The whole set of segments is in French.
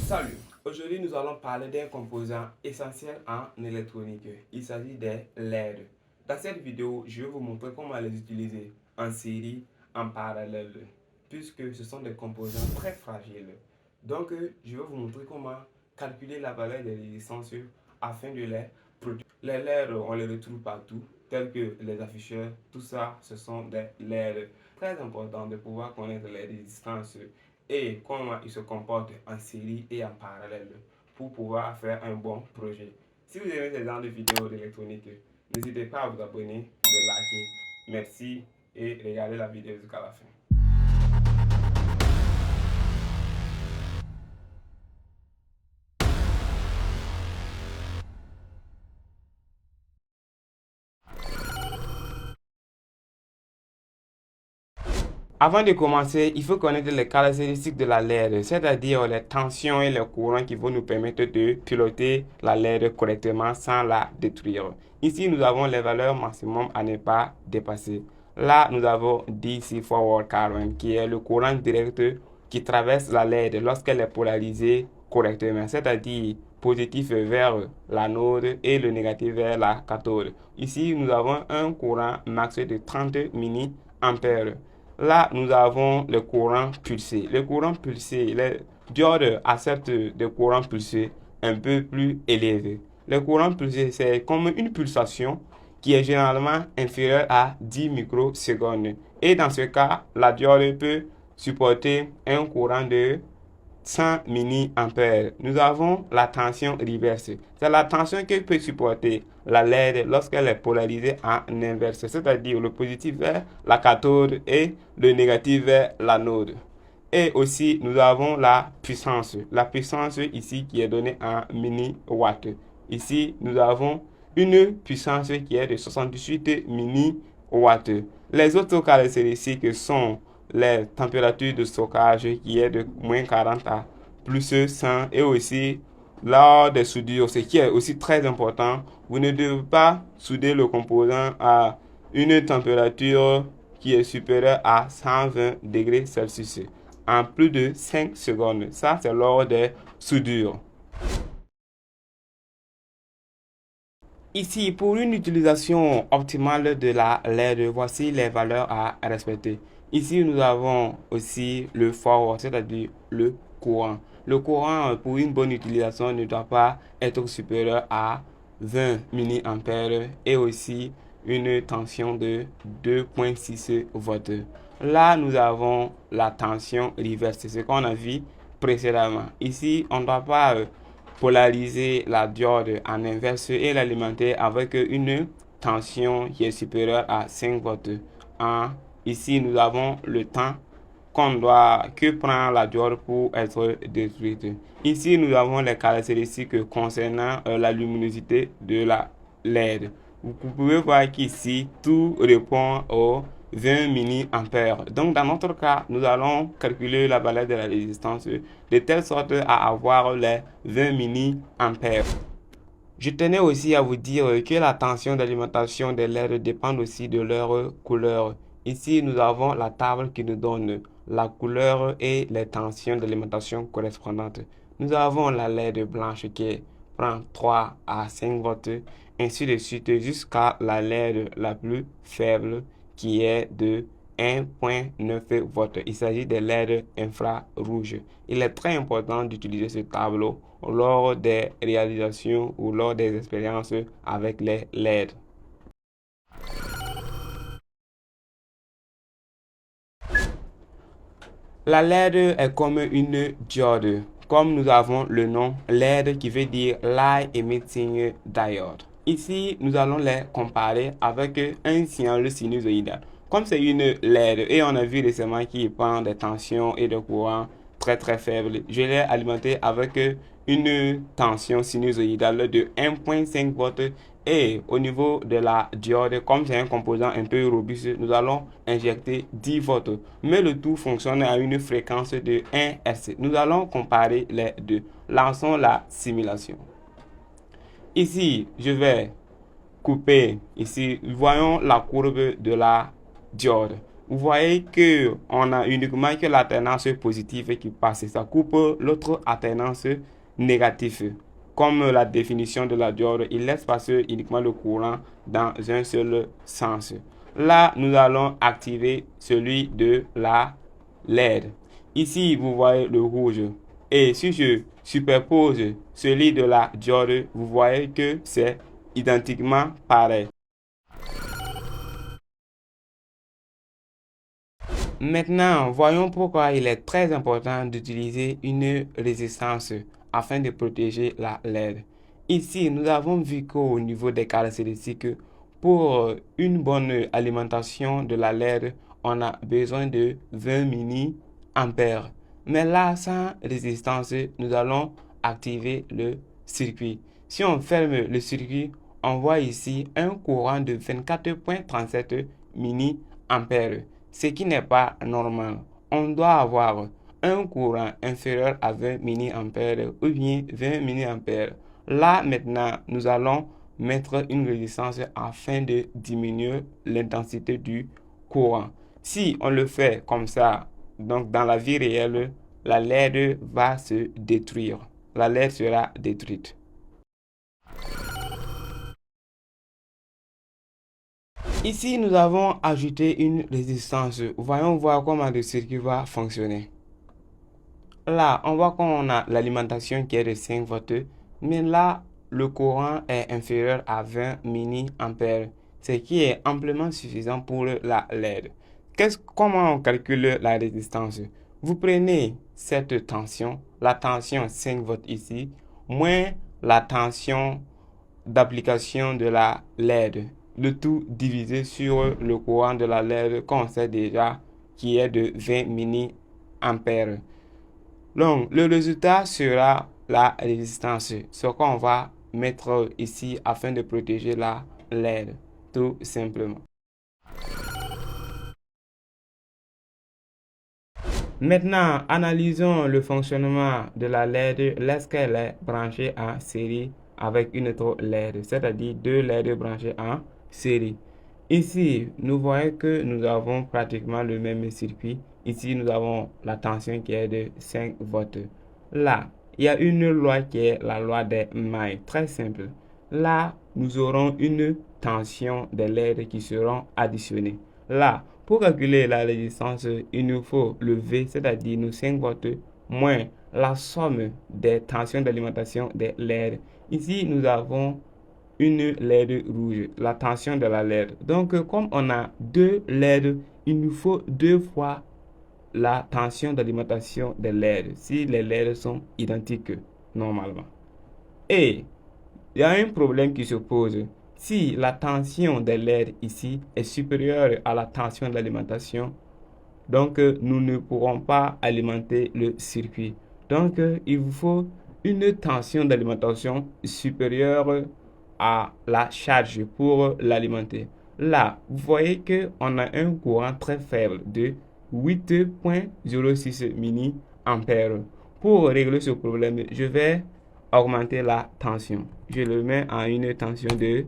Salut! Aujourd'hui, nous allons parler d'un composant essentiel en électronique. Il s'agit des LED. Dans cette vidéo, je vais vous montrer comment les utiliser en série, en parallèle, puisque ce sont des composants très fragiles. Donc, je vais vous montrer comment calculer la valeur des résistances afin de les produire. Les LED, on les retrouve partout, tels que les afficheurs. Tout ça, ce sont des LED. Très important de pouvoir connaître les résistances et comment ils se comportent en série et en parallèle pour pouvoir faire un bon projet. Si vous aimez ce genre de vidéos d'électronique, n'hésitez pas à vous abonner, de liker. Merci et regardez la vidéo jusqu'à la fin. Avant de commencer, il faut connaître les caractéristiques de la LED, c'est-à-dire les tensions et les courants qui vont nous permettre de piloter la LED correctement sans la détruire. Ici, nous avons les valeurs maximum à ne pas dépasser. Là, nous avons DC Forward Current, qui est le courant direct qui traverse la LED lorsqu'elle est polarisée correctement, c'est-à-dire positif vers l'anode et le négatif vers la cathode. Ici, nous avons un courant max de 30 milliampères. Là, nous avons le courant pulsé. Le courant pulsé, les diodes acceptent des courants pulsés un peu plus élevés. Le courant pulsé, c'est comme une pulsation qui est généralement inférieure à 10 microsecondes. Et dans ce cas, la diode peut supporter un courant de 100 milliampères. Nous avons la tension reverse. C'est la tension que peut supporter la LED lorsqu'elle est polarisée en inverse, c'est-à-dire le positif vers la cathode et le négatif vers l'anode. Et aussi, nous avons la puissance. La puissance ici qui est donnée en milliwatts. Ici, nous avons une puissance qui est de 78 milliwatts. Les autres caractéristiques sont les températures de stockage qui est de moins 40 à plus 100 et aussi lors des soudures, ce qui est aussi très important, vous ne devez pas souder le composant à une température qui est supérieure à 120 degrés Celsius en plus de 5 secondes. Ça, c'est lors des soudures. Ici, pour une utilisation optimale de la LED, voici les valeurs à respecter. Ici, nous avons aussi le forward, c'est-à-dire le courant. Le courant, pour une bonne utilisation, ne doit pas être supérieur à 20 milliampères et aussi une tension de 2,6 volts. Là, nous avons la tension reverse, c'est ce qu'on a vu précédemment. Ici, on ne doit pas polariser la diode en inverse et l'alimenter avec une tension qui est supérieure à 5 volts. Ici, nous avons le temps que prend la diode pour être détruite. Ici, nous avons les caractéristiques concernant la luminosité de la LED. Vous pouvez voir qu'ici, tout répond aux 20 milliampères. Donc, dans notre cas, nous allons calculer la valeur de la résistance de telle sorte à avoir les 20 milliampères. Je tenais aussi à vous dire que la tension d'alimentation des LED dépend aussi de leur couleur. Ici, nous avons la table qui nous donne la couleur et les tensions d'alimentation correspondantes. Nous avons la LED blanche qui prend 3 à 5 volts, ainsi de suite jusqu'à la LED la plus faible qui est de 1,9 volts. Il s'agit des LED infrarouges. Il est très important d'utiliser ce tableau lors des réalisations ou lors des expériences avec les LED. La LED est comme une diode, comme nous avons le nom LED qui veut dire Light Emitting Diode. Ici, nous allons les comparer avec un signal sinusoïdal. Comme c'est une LED et on a vu récemment qu'il prend des tensions et des courants très faibles, je l'ai alimenté avec une tension sinusoïdale de 1,5 volts et au niveau de la diode, comme c'est un composant un peu robuste, nous allons injecter 10 volts. Mais le tout fonctionne à une fréquence de 1 Hz. Nous allons comparer les deux. Lançons la simulation. Ici, je vais couper. Ici, voyons la courbe de la diode. vous voyez que on a uniquement que l'alternance positive qui passe. Ça coupe l'autre alternance négative. Comme la définition de la diode, il laisse passer uniquement le courant dans un seul sens. Là, nous allons activer celui de la LED. Ici, vous voyez le rouge. Et si je superpose celui de la diode, vous voyez que c'est identiquement pareil. Maintenant, voyons pourquoi il est très important d'utiliser une résistance afin de protéger la LED. Ici, nous avons vu qu'au niveau des caractéristiques, pour une bonne alimentation de la LED, on a besoin de 20 milliampères. Mais là, sans résistance, nous allons activer le circuit. Si on ferme le circuit, on voit ici un courant de 24,37 milliampères, ce qui n'est pas normal. On doit avoir un courant inférieur à 20 milliampères ou bien 20 milliampères. Là, maintenant, nous allons mettre une résistance afin de diminuer l'intensité du courant. Si on le fait comme ça, donc dans la vie réelle, la LED va se détruire. La LED sera détruite. Ici, nous avons ajouté une résistance. Voyons voir comment le circuit va fonctionner. Là, on voit qu'on a l'alimentation qui est de 5 volts, mais là, le courant est inférieur à 20 milliampères, ce qui est amplement suffisant pour la LED. Comment on calcule la résistance? Vous prenez cette tension, la tension 5 volts ici, moins la tension d'application de la LED. Le tout divisé sur le courant de la LED qu'on sait déjà qui est de 20 milliampères. Donc, le résultat sera la résistance, ce qu'on va mettre ici afin de protéger la LED, tout simplement. Maintenant, analysons le fonctionnement de la LED lorsqu'elle est branchée en série avec une autre LED, c'est-à-dire deux LED branchées en série. Ici, nous voyons que nous avons pratiquement le même circuit. Ici, nous avons la tension qui est de 5 volts. Là, il y a une loi qui est la loi des mailles, très simple. Là, nous aurons une tension des LED qui seront additionnées. Là, pour calculer la résistance, il nous faut le V, c'est-à-dire nos 5 volts, moins la somme des tensions d'alimentation des LED. Ici, nous avons une LED rouge, la tension de la LED. Donc, comme on a deux LED, il nous faut deux fois la tension d'alimentation des LED, si les LED sont identiques normalement. Et il y a un problème qui se pose. Si la tension des LED ici est supérieure à la tension d'alimentation, donc nous ne pourrons pas alimenter le circuit. Donc il vous faut une tension d'alimentation supérieure à la charge pour l'alimenter. Là, vous voyez qu'on a un courant très faible de 8,06 milliampères. Pour régler ce problème, je vais augmenter la tension. Je le mets à une tension de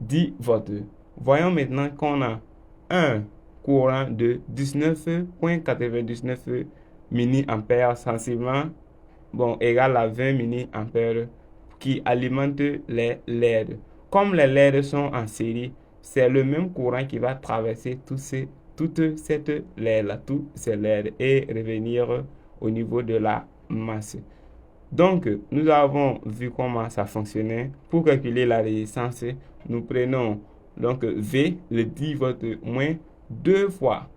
10 volts. Voyons maintenant qu'on a un courant de 19,99 milliampères sensiblement égal à 20 milliampères qui alimente les LED. Comme les LED sont en série, c'est le même courant qui va traverser toutes ces LED, tous ces LED et revenir au niveau de la masse. Donc, nous avons vu comment ça fonctionnait. Pour calculer la résistance, nous prenons donc V, le 10 volts moins 2 fois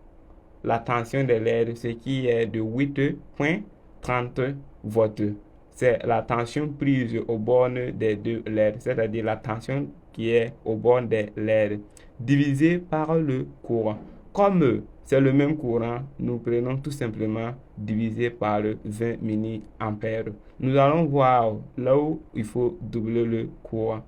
la tension des LED, ce qui est de 8,30 volts. C'est la tension prise aux bornes des deux LED, c'est-à-dire la tension qui est aux bornes des LED, divisée par le courant. Comme c'est le même courant, nous prenons tout simplement divisé par 20 milliampères. Nous allons voir là où il faut doubler le courant.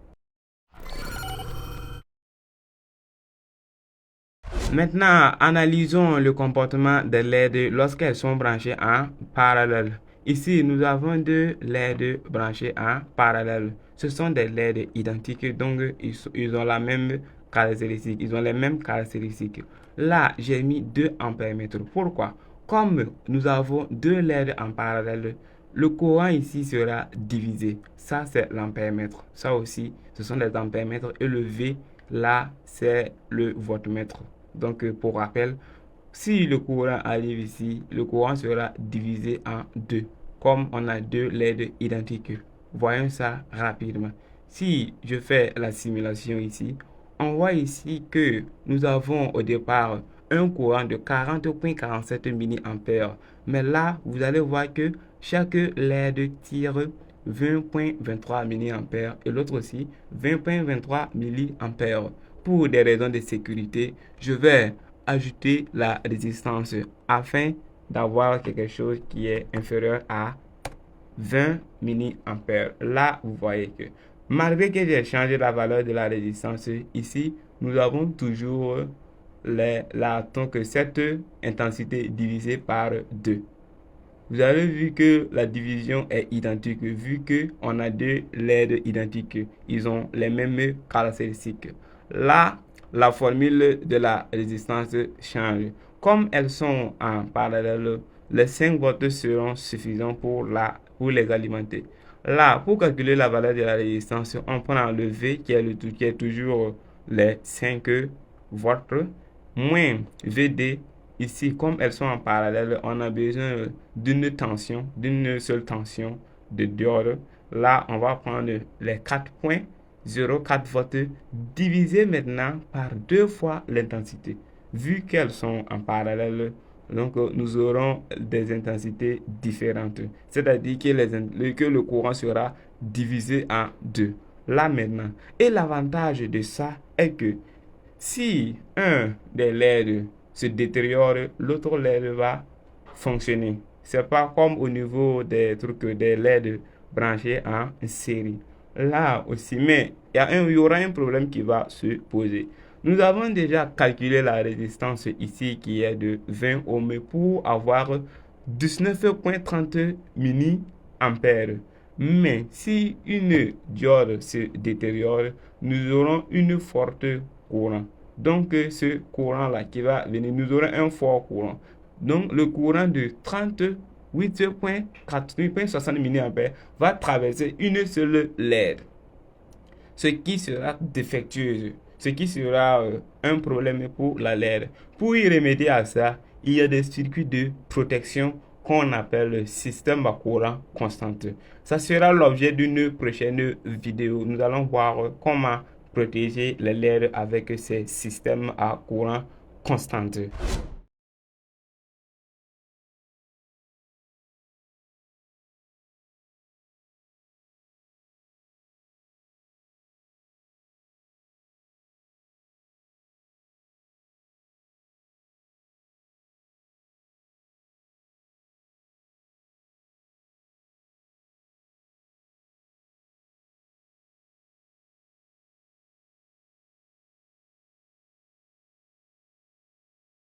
Maintenant, analysons le comportement des LED lorsqu'elles sont branchées en parallèle. Ici, nous avons deux LED branchées en parallèle. Ce sont des LED identiques, donc ils ont la même caractéristique. Ils ont les mêmes caractéristiques. Là, j'ai mis 2 ampères-mètres. Pourquoi? Comme nous avons 2 LED en parallèle, le courant ici sera divisé. Ça, c'est l'ampère-mètre. Ça aussi, ce sont les ampères-mètres. Et le V, là, c'est le voltmètre. Donc, pour rappel, si le courant arrive ici, le courant sera divisé en 2. Comme on a 2 LED identiques. Voyons ça rapidement. Si je fais la simulation ici, on voit ici que nous avons au départ un courant de 40,47 mA. Mais là, vous allez voir que chaque LED tire 20,23 mA et l'autre aussi 20,23 mA. Pour des raisons de sécurité, je vais ajouter la résistance afin d'avoir quelque chose qui est inférieur à 20 mA. Là, vous voyez que malgré que j'ai changé la valeur de la résistance ici, nous avons toujours donc cette intensité divisée par 2. Vous avez vu que la division est identique, vu qu'on a 2 LED identiques. Ils ont les mêmes caractéristiques. Là, la formule de la résistance change. Comme elles sont en parallèle, les 5 volts seront suffisants pour les alimenter. Là, pour calculer la valeur de la résistance, on prend le V qui est toujours les 5 volts, moins VD. Ici, comme elles sont en parallèle, on a besoin d'une seule tension de diode. Là, on va prendre les 4,04 volts divisé maintenant par 2 fois l'intensité. Vu qu'elles sont en parallèle, donc nous aurons des intensités différentes. C'est-à-dire que le courant sera divisé en 2. Là maintenant. Et l'avantage de ça est que si un des LED se détériore, l'autre LED va fonctionner. C'est pas comme au niveau des LED branchés en série. Là aussi, mais il y aura un problème qui va se poser. Nous avons déjà calculé la résistance ici qui est de 20 ohms pour avoir 19,30 mA. Mais si une diode se détériore, nous aurons une forte courant. Donc, ce courant-là qui va venir, nous aurons un fort courant. Donc, le courant de 38,60 mA va traverser une seule LED, ce qui sera défectueux, ce qui sera un problème pour la LED. Pour y remédier à ça, il y a des circuits de protection qu'on appelle le système à courant constant. Ça sera l'objet d'une prochaine vidéo. Nous allons voir comment protéger les LED avec ces systèmes à courant constant.